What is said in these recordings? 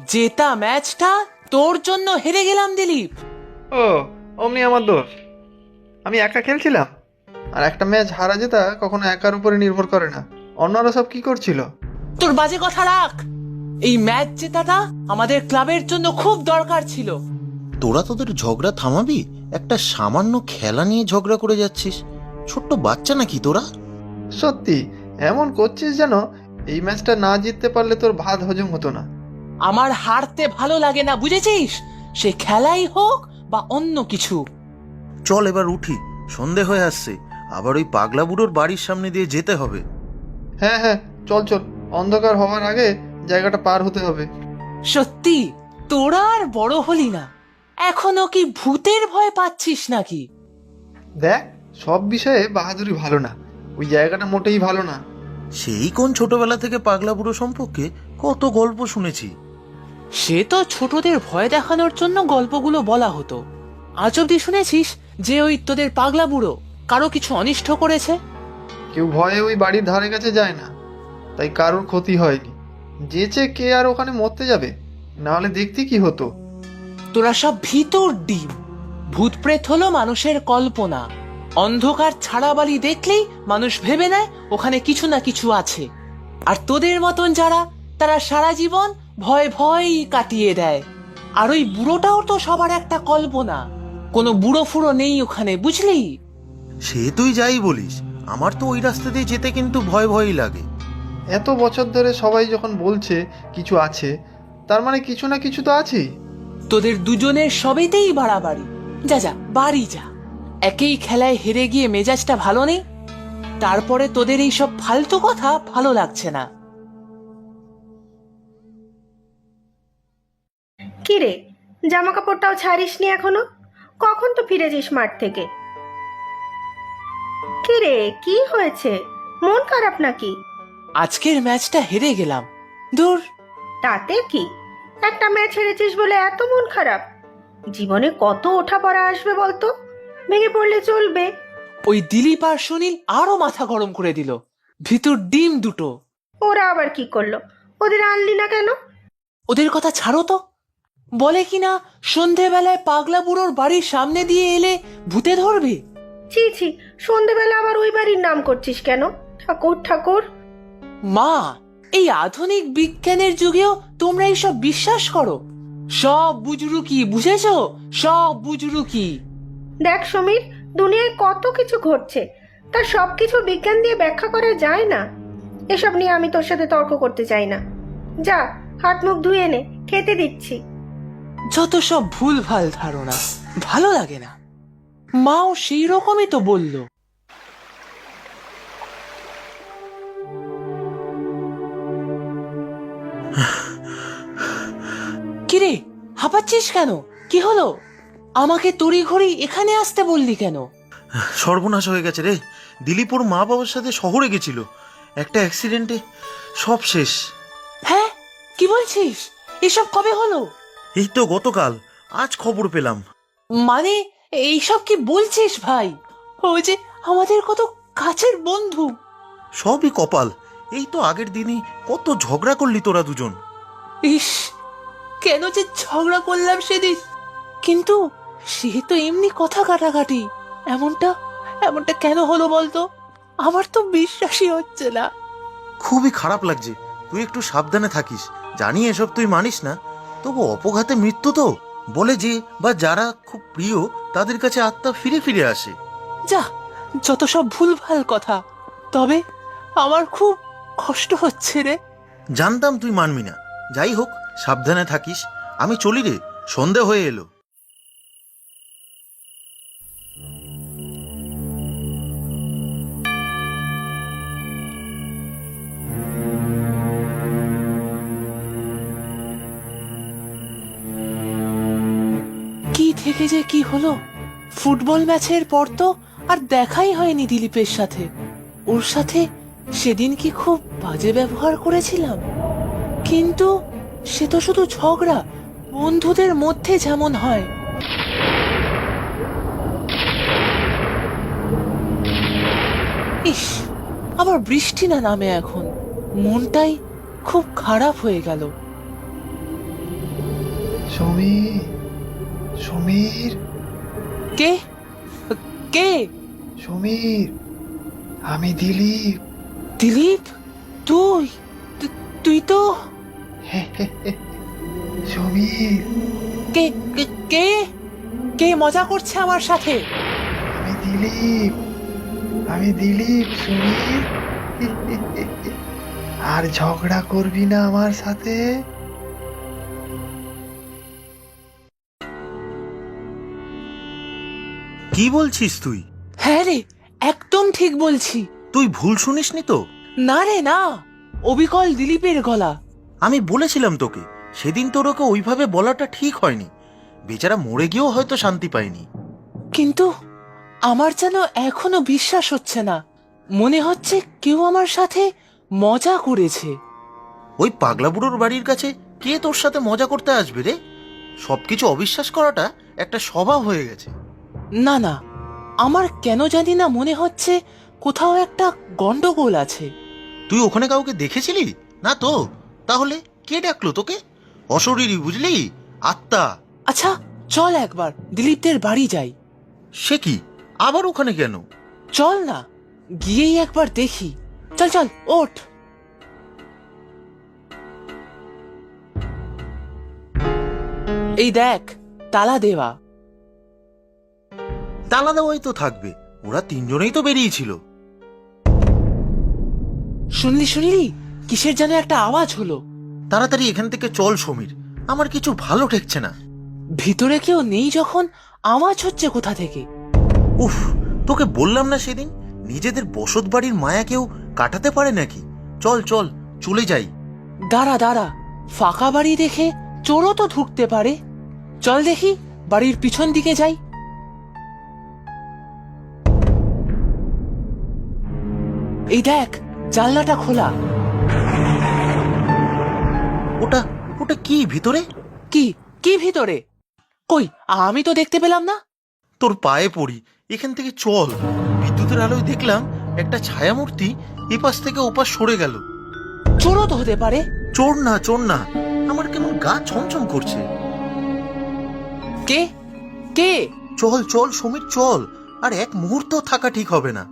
জেতা ম্যাচটা তোর জন্য হেরে গেলাম দিলীপ। ও, অমনি আমার দোষ। আমি একা খেলছিলাম। আর একটা ম্যাচ হারা জেতা কখনো একার উপরে নির্ভর করে না। অন্যরা সব কি করছিল? তোর বাজে কথা রাখ। এই ম্যাচ জেতাটা আমাদের ক্লাবের জন্য খুব দরকার ছিল। তোরা তোদের ঝগড়া থামাবি? একটা সামান্য খেলা নিয়ে ঝগড়া করে যাচ্ছিস। ছোট্ট বাচ্চা নাকি তোরা? সত্যি এমন করছিস যেন এই ম্যাচটা না জিততে পারলে তোর ভাত হজম হতো না। আমার হারতে ভালো লাগে না, বুঝেছিস? সে খেলাই হোক বা অন্য কিছু। চল এবার উঠি, সন্ধে হয়ে আসছে। আবার ওই পাগলা বুড়োর বাড়ির সামনে দিয়ে যেতে হবে। হ্যাঁ হ্যাঁ, চল চল, অন্ধকার হওয়ার আগে জায়গাটা পার হতে হবে। সত্যি তোরা আর বড় হলি না, এখনো কি ভূতের ভয় পাচ্ছিস নাকি? দেখ, সব বিষয়ে বাহাদুরি ভালো না। ওই জায়গাটা মোটেই ভালো না। সেই কোন ছোটবেলা থেকে পাগলা বুড়ো সম্পর্কে কত গল্প শুনেছি। সে তো ছোটদের ভয় দেখানোর জন্য গল্পগুলো বলা হতো। আজ অব্দি শুনেছিস যে ওই তোদের পাগলা বুড়ো কারো কিছু অনিষ্ট করেছে? কেউ ভয়ে ওই বাড়ির ধারে কাছে যায় না, তাই কারোর ক্ষতি হয়নি। যেচে কে আর ওখানে মরতে যাবে? নাহলে দেখতে কি হতো। তোরা সব ভিতর ডিম। ভূত প্রেত হলো মানুষের কল্পনা। অন্ধকার ছাড়া বালি দেখলেই মানুষ ভেবে নেয় ওখানে কিছু না কিছু আছে। আর তোদের মতন যারা, তারা সারা জীবন ভয় ভয়ই কাটিয়ে দেয়। আর ওই বুড়োটাও তো সবার একটা কল্পনা। কোনো বুড়ো ফুড়ো নেই ওখানে, বুঝলি? সে তুই যাই বলিস, আমার তো ওই রাস্তা দিয়ে যেতে কিন্তু ভয় ভয়ই লাগে। এত বছর ধরে সবাই যখন বলছে কিছু আছে, তার মানে কিছু না কিছু তো আছেই। তোদের দুজনের সবেতেই বাড়াবাড়ি। যা যা, বাড়ি যা। একই খেলায় হেরে গিয়ে মেজাজটা ভালো নেই, তারপরে তোদের এই সব ফালতু কথা ভালো লাগছে না। কিরে, জামা কাপড়টাও ছাড়িসনি এখনো? কখন তো ফিরেছিস মাঠ থেকে? কিরে, কি হয়েছে? মন খারাপ নাকি? আজকের ম্যাচটা হেরে গেলাম। দূর। তাতে কি? একটা ম্যাচ হেরেছিস বলে এত মন খারাপ? জীবনে কত ওঠা পড়া আসবে বলতো? ভেঙে পড়লে চলবে? ওই দিলীপ আর সুনীল আরো মাথা গরম করে দিল। ভিতর ডিম দুটো। ওরা আবার কি করলো? ওদের আনলি না কেন? ওদের কথা ছাড়ো তো। বলে কিনা সন্ধেবেলায় পাগলা বুড়োর বাড়ির সামনে দিয়ে এলে ভূতে ধরবে। ছি ছি, সন্ধেবেলা আবার ওই বাড়ির নাম করছিস কেন? ঠাকুর ঠাকুর। মা, এই আধুনিক বিজ্ঞানের যুগেও তোমরা এইসব বিশ্বাস করো? সব বুজরুকি, বুঝেছো? সব বুজরুকি। দেখ সমীর, দুনিয়ায় কত কিছু ঘটছে, তার সবকিছু বিজ্ঞান দিয়ে ব্যাখ্যা করা যায় না। এসব নিয়ে আমি তোর সাথে তর্ক করতে চাই না। যা, হাত মুখ ধুয়ে নে, খেতে দিচ্ছি। যত সব ভুল ভাল ধারণা, ভালো লাগে না। মাও সেই রকমই তো বলল। কিরে, হাঁপাচ্ছিস কেন? কি হলো? আমাকে তড়িঘড়ি এখানে আসতে বললি কেন? সর্বনাশ হয়ে গেছে রে। দিলীপ ওর মা বাবার সাথে শহরে গেছিল, একটা অ্যাক্সিডেন্টে সব শেষ। হ্যাঁ, কি বলছিস? এসব কবে হলো? এই তো গতকাল, আজ খবর পেলাম। মানে এইসব কি বলছিস ভাই? ও যে আমাদের কত কাছের বন্ধু। সবই কপাল। এই তো আগের দিনই কত ঝগড়া করলি তোরা দুজন। ইস, কেন যে ঝগড়া করলাম সেদিন। কিন্তু সে তো এমনি কথা কাটাকাটি। এমনটা এমনটা কেন হলো বলতো? আমার তো বিশ্বাসই হচ্ছে না। খুবই খারাপ লাগছে। তুই একটু সাবধানে থাকিস। জানি এসব তুই মানিস না, তবু অপঘাতে মৃত্যু তো। বলে যে বা যারা খুব প্রিয় তাদের কাছে আত্মা ফিরে ফিরে আসে। যা, যত সব ভুলভাল কথা। তবে আমার খুব কষ্ট হচ্ছে রে। জানতাম তুই মানবি না। যাই হোক, সাবধানে থাকিস। আমি চলি রে, সন্ধে হয়ে এলো। কি থেকে যে কি হলো? ফুটবল ম্যাচের পর তো আর দেখাই হয়নি দিলীপের সাথে। ওর সাথে সেদিন কি খুব বাজে ব্যবহার করেছিলাম? কিন্তু সে তো শুধু ঝগড়া, বন্ধুদের মধ্যে যেমন হয়। ইস, আবার বৃষ্টি না নামে এখন। মনটাই খুব খারাপ হয়ে গেল। সমীর, সমীর, কে কে সমীর, আমি দিলীপ। দিলীপ? তুই তুই তো সমীর, কে কে কে কে মজা করছে আমার সাথে? আমি দিলীপ, আমি দিলীপ সমীর। আর ঝগড়া করবি না আমার সাথে? কি বলছিস তুই? হ্যাঁ রে, একদম ঠিক বলছি। তুই ভুল শুনিসনি তো? না রে না, অবিকল দিলীপের গলা। আমি বলেছিলাম তোকে সেদিন তোর ওকে ওইভাবে বলাটা ঠিক হয়নি। বেচারা মরে গিয়েও হয়তো শান্তি পায়নি। কিন্তু আমার যেন এখনো বিশ্বাস হচ্ছে না। মনে হচ্ছে কেউ আমার সাথে মজা করেছে। ওই পাগলা বুড়োর বাড়ির কাছে কে তোর সাথে মজা করতে আসবে রে? সবকিছু অবিশ্বাস করাটা একটা স্বভাব হয়ে গেছে। না না, আমার কেন জানি না মনে হচ্ছে কোথাও একটা গন্ডগোল আছে। তুই ওখানে কাউকে দেখেছিলি না তো? তাহলে কে ডাকলো তোকে? অশরীরী বুঝলি, আত্মা। আচ্ছা চল একবার দিলীপদের বাড়ি যাই। সে কি, আবার ওখানে কেন? চল না, গিয়েই একবার দেখি। চল চল, ওঠ। এই দেখ, তালা দেওয়া। তালা দেওয়াই তো থাকবে, ওরা তিনজনেই তো বেরিয়েছিল। শুনলি শুনলি, কিসের যেন একটা আওয়াজ হলো। তাড়াতাড়ি এখান থেকে চল সমীর, আমার কিছু ভালো ঠেকছে না। ভিতরে কেউ নেই যখন আওয়াজ হচ্ছে কোথা থেকে? উফ, তোকে বললাম না সেদিন, নিজেদের বসত বাড়ির মায়া কেউ কাটাতে পারে নাকি? চল চল, চলে যাই। দাঁড়া দাঁড়া, ফাঁকা বাড়ি দেখে চোরও তো ঢুকতে পারে। চল দেখি, বাড়ির পিছন দিকে যাই। এই দেখ, জানলাটা খোলা। ওটা ওটা কি ভিতরে? কি কি ভিতরে? কই, আমি তো দেখতে পেলাম না। তোর পায়ে পড়ি, এখান থেকে চল। বিদ্যুতের আলোয় দেখলাম একটা ছায়ামূর্তি এপাশ থেকে ওপাশ সরে গেল। চোরও তো হতে পারে। চোর না, চোর না, আমার কেমন গা ছমছম করছে। কে কে? চল চল সমীর, চল। আর এক মুহূর্ত থাকা ঠিক হবে না।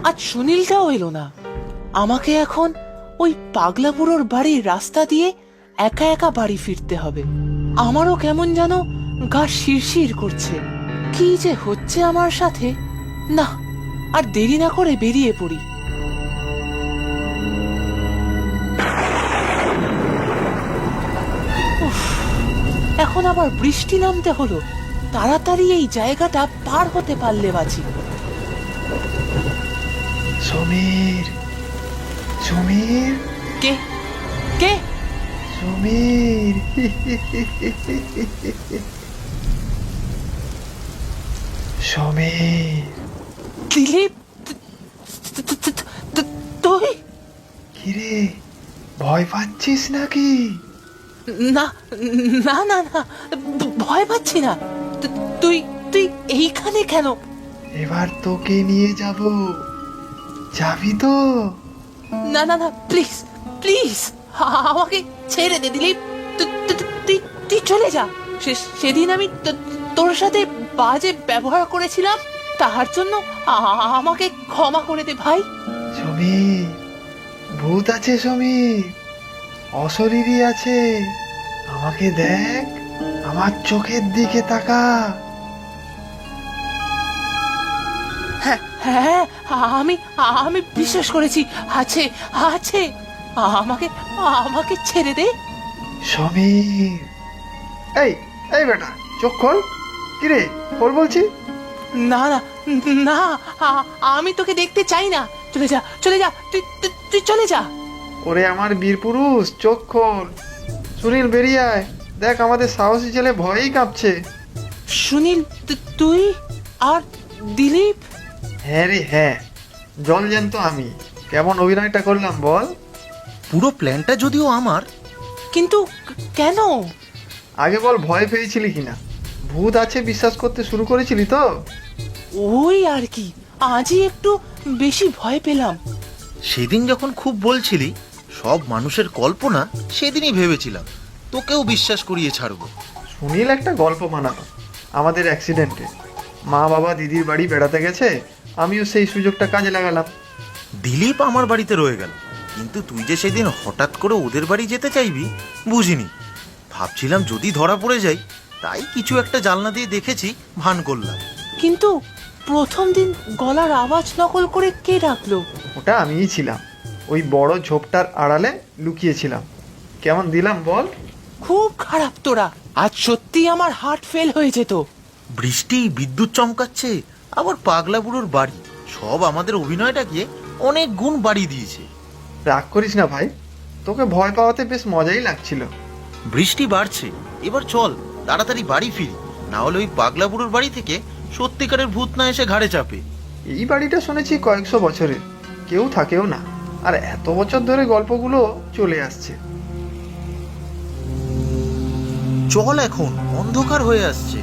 আজ সুনীলটাও এলো না। আমাকে এখন ওই পাগলা বুড়োর বাড়ির রাস্তা দিয়ে একা একা বাড়ি ফিরতে হবে। আমারও কেমন যেন গা শিরশির করছে। কি যে হচ্ছে আমার সাথে! না, আর দেরি না করে বেরিয়ে পড়ি। উফ, এখন আবার বৃষ্টি নামতে হলো। তাড়াতাড়ি এই জায়গাটা পার হতে পারলে বাঁচি। সমীর, সমীর, কে কে? সমীর। সমীর, দিলীপ, তুই? কিরে, ভয় পাচ্ছিস নাকি? না না না না, ভয় পাচ্ছি না। তুই তুই এইখানে কেন? এবার তোকে নিয়ে যাব, যাবি তো? না না না, প্লিজ প্লিজ, আমাকে ছেড়ে দে দিলীপ। তুই তুই চলে যা। সেদিন আমি তোর সাথে বাজে ব্যবহার করেছিলাম, তার জন্য আমাকে ক্ষমা করে দে ভাই। সমীর, ভূত আছে সমীর, অশরীরী আছে। আমাকে দেখ, আমার চোখের দিকে তাকা। হ্যাঁ হ্যাঁ, আমি আমি বিশ্বাস করেছি, আছে আছে। আমাকে আমাকে ছেড়ে দে। সমীর, এই এই বেটা, চোখ খোল। কিরে, খোল বলছি। না না না, আমি তোকে দেখতে চাই না। চলে যা চলে যা, তুই তুই চলে যা। ওরে আমার বীর পুরুষ, চোখ খোল। সুনীল, বেরিয়ে আয়। দেখ, আমাদের সাহসী ছেলে ভয়েই কাঁপছে। সুনীল, তুই আর দিলীপ? হ্যাঁ রে হ্যাঁ, জল জ্যান্ত আমি। কেমন অভিনয়টা করলাম বল? পুরো প্ল্যানটা যদিও আমার। কিন্তু কেন? আগে বল, ভয় পেয়েছিলি কিনা? ভূত আছে বিশ্বাস করতে শুরু করেছিলি তো? ওই আর কি, আজই একটু বেশি ভয় পেলাম। সেদিন যখন খুব বলছিলি সব মানুষের কল্পনা, সেদিনই ভেবেছিলাম তোকেও বিশ্বাস করিয়ে ছাড়বো। সুনীল একটা গল্প বানানো আমাদের অ্যাক্সিডেন্টে। মা বাবা দিদির বাড়ি বেড়াতে গেছে, আমিও সেই সুযোগটা কাজে লাগালাম। দিলীপ আমার বাড়িতে রয়ে গেল, কিন্তু তুই যে সেদিন হঠাৎ করে ওদের বাড়ি যেতে চাইবি বুঝিনি। ভাবছিলাম যদি ধরা পড়ে যাই, তাই কিছু একটা জানলা দিয়ে দেখেছি, ভান করলাম। কিন্তু প্রথম দিন গলার আওয়াজ নকল করে কে ডাকলো? ওটা আমিই ছিলাম, ওই বড় ঝোপটার আড়ালে লুকিয়েছিলাম। কেমন দিলাম বল? খুব খারাপ তোরা, আজ সত্যি আমার হার্ট ফেল হয়ে যেত। বৃষ্টি, বিদ্যুৎ চমকাচ্ছে, আবার পাগলা বুড়োর বাড়ি, সব আমাদের অভিনয়টাকে অনেক গুণ বাড়িয়ে দিয়েছে। রাগ করিস না ভাই, তোকে ভয় পাওয়াতে বেশ মজাই লাগছিল। বৃষ্টি বাড়ছে, এবার চল তাড়াতাড়ি বাড়ি ফিরি, না হলে ওই পাগলা বুড়োর বাড়ি থেকে সত্যিকারের ভূত না এসে ঘাড়ে চাপে। এই বাড়িটা শুনেছি কয়েকশো বছরের, কেউ থাকেও না, আর এত বছর ধরে গল্পগুলো চলে আসছে। চল, এখন অন্ধকার হয়ে আসছে।